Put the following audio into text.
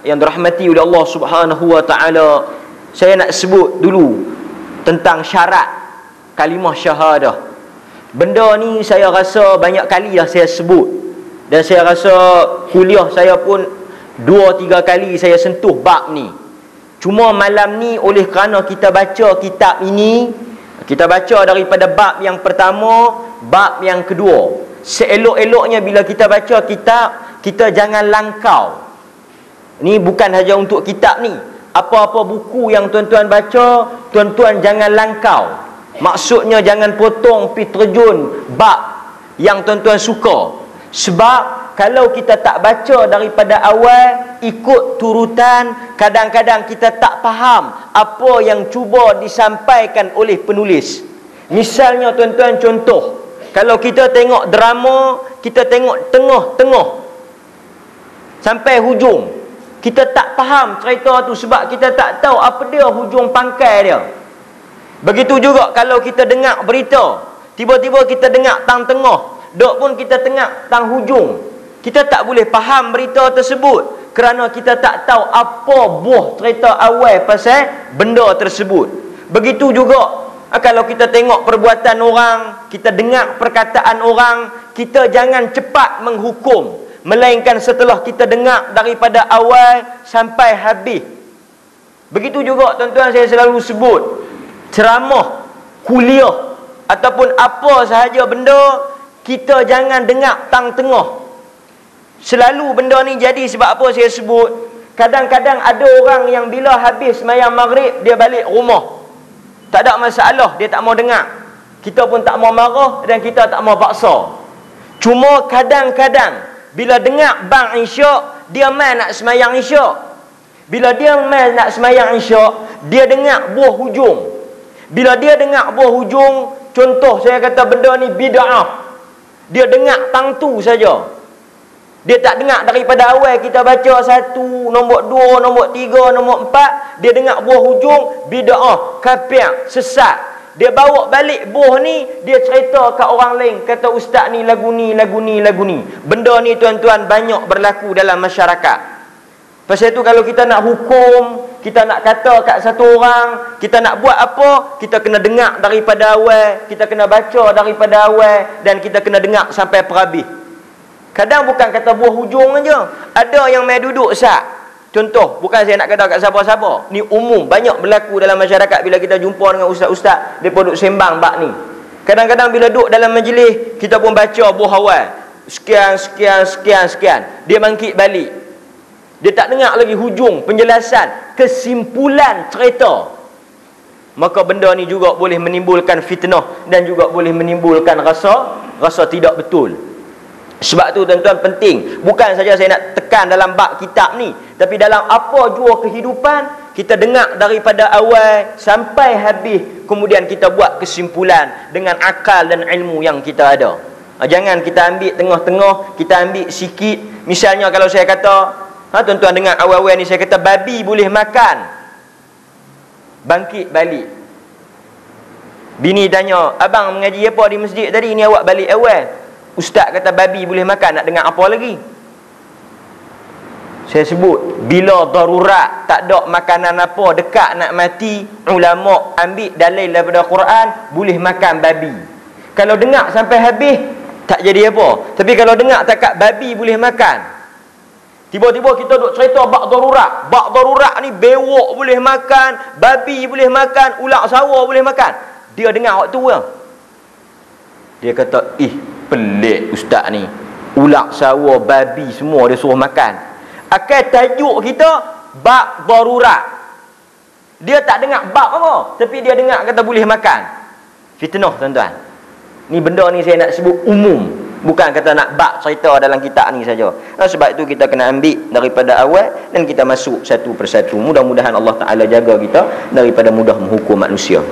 yang dirahmati oleh Allah Subhanahu wa taala, saya nak sebut dulu tentang syarat kalimah syahadah. Benda ni saya rasa banyak kali dah saya sebut, dan saya rasa kuliah saya pun 2-3 kali saya sentuh bab ni. Cuma malam ni oleh kerana kita baca kitab ini, kita baca daripada bab yang pertama, bab yang kedua. Seelok-eloknya bila kita baca kitab, kita jangan langkau. Ni bukan saja untuk kitab ni, apa-apa buku yang tuan-tuan baca, tuan-tuan jangan langkau. Maksudnya jangan potong pi terjun bab yang tuan-tuan suka. Sebab kalau kita tak baca daripada awal, ikut turutan, kadang-kadang kita tak faham apa yang cuba disampaikan oleh penulis. Misalnya tuan-tuan, contoh, kalau kita tengok drama, kita tengok tengah-tengah sampai hujung, kita tak faham cerita tu sebab kita tak tahu apa dia hujung pangkai dia. Begitu juga kalau kita dengar berita, tiba-tiba kita dengar tang tengah, dok pun kita tengok tang hujung, kita tak boleh faham berita tersebut kerana kita tak tahu apa buah cerita awal pasal benda tersebut. Begitu juga kalau kita tengok perbuatan orang, kita dengar perkataan orang, kita jangan cepat menghukum, melainkan setelah kita dengar daripada awal sampai habis. Begitu juga tuan-tuan, saya selalu sebut, ceramah, kuliah ataupun apa sahaja benda, kita jangan dengar tang tengah. Selalu benda ni jadi sebab apa saya sebut, kadang-kadang ada orang yang bila habis sembahyang maghrib, dia balik rumah, tak ada masalah, dia tak mau dengar, kita pun tak mau marah dan kita tak mau paksa. Cuma kadang-kadang bila dengar bang isyak, dia mai nak semayang isyak. Bila dia mai nak semayang isyak, dia dengar buah hujung. Bila dia dengar buah hujung, contoh saya kata benda ni bid'ah, dia dengar tang tu saja. Dia tak dengar daripada awal kita baca 1, nombor 2, nombor 3, nombor 4, dia dengar buah hujung, bid'ah, kafir, sesat. Dia bawa balik buah ni, dia cerita kat orang lain, kata ustaz ni lagu ni, lagu ni, lagu ni. Benda ni tuan-tuan banyak berlaku dalam masyarakat. Pasal tu kalau kita nak hukum, kita nak kata kat satu orang, kita nak buat apa, kita kena dengar daripada awal, kita kena baca daripada awal, dan kita kena dengar sampai perhabis. Kadang bukan kata buah hujung aja, ada yang mai duduk sat. Contoh, bukan saya nak kata kat siapa-siapa, ni umum, banyak berlaku dalam masyarakat bila kita jumpa dengan ustaz-ustaz, mereka duduk sembang bab ni. Kadang-kadang bila duduk dalam majlis, kita pun baca buah awal, sekian, sekian, sekian, sekian, dia bangkit balik, dia tak dengar lagi hujung, penjelasan, kesimpulan cerita. Maka benda ni juga boleh menimbulkan fitnah dan juga boleh menimbulkan rasa tidak betul. Sebab tu tuan-tuan penting, bukan saja saya nak tekan dalam bab kitab ni, tapi dalam apa jua kehidupan, kita dengar daripada awal sampai habis, kemudian kita buat kesimpulan dengan akal dan ilmu yang kita ada. Jangan kita ambil tengah-tengah, kita ambil sikit. Misalnya kalau saya kata, tuan-tuan dengar awal-awal ni saya kata babi boleh makan, bangkit balik, bini tanya, abang mengaji apa di masjid tadi, ni awak balik awal. Ustaz kata babi boleh makan, nak dengar apa lagi? Saya sebut, bila darurat, tak ada makanan apa, dekat nak mati, ulama ambil dalil daripada Quran, boleh makan babi. Kalau dengar sampai habis, tak jadi apa. Tapi kalau dengar takat babi boleh makan, tiba-tiba kita duk cerita bak darurat. Bak darurat ni bewok boleh makan, babi boleh makan, ulat sawa boleh makan. Dia dengar waktu lah, dia kata, pelik ustaz ni, ulat sawa, babi semua dia suruh makan. Akan tajuk kita bab darurat, dia tak dengar bab apa, tapi dia dengar kata boleh makan. Fitnah tuan-tuan. Ni benda ni saya nak sebut umum, bukan kata nak bab cerita dalam kitab ni saja. Sebab itu kita kena ambil daripada awal dan kita masuk satu persatu. Mudah-mudahan Allah Ta'ala jaga kita daripada mudah menghukum manusia.